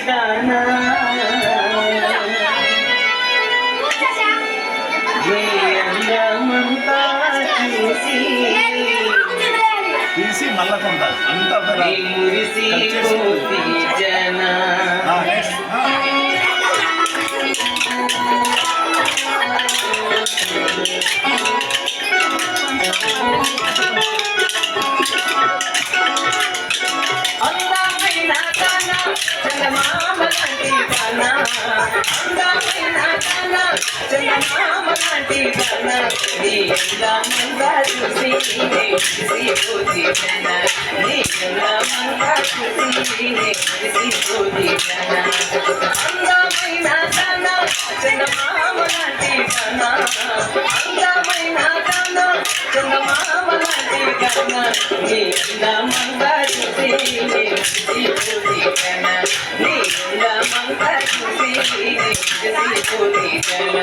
దానా నీ అందమంతా తీసి మల్లకొండ అంత మురిసి జన అందమైన కన చందమామ లాంటి కన అందమైన కన చందమామ లాంటి కన నీ అందమంతా చూసి మురిసిపోతి జన నీ అందమంతా చూసి మురిసిపోతి జన అందమైన కన చందమామ లాంటి కన అందమైన కన చందమామ లాంటి కన నీ అందమంతా చూసి మురిసిపోతి జన నీ అందమంతా చూసి మురిసిపోతి జన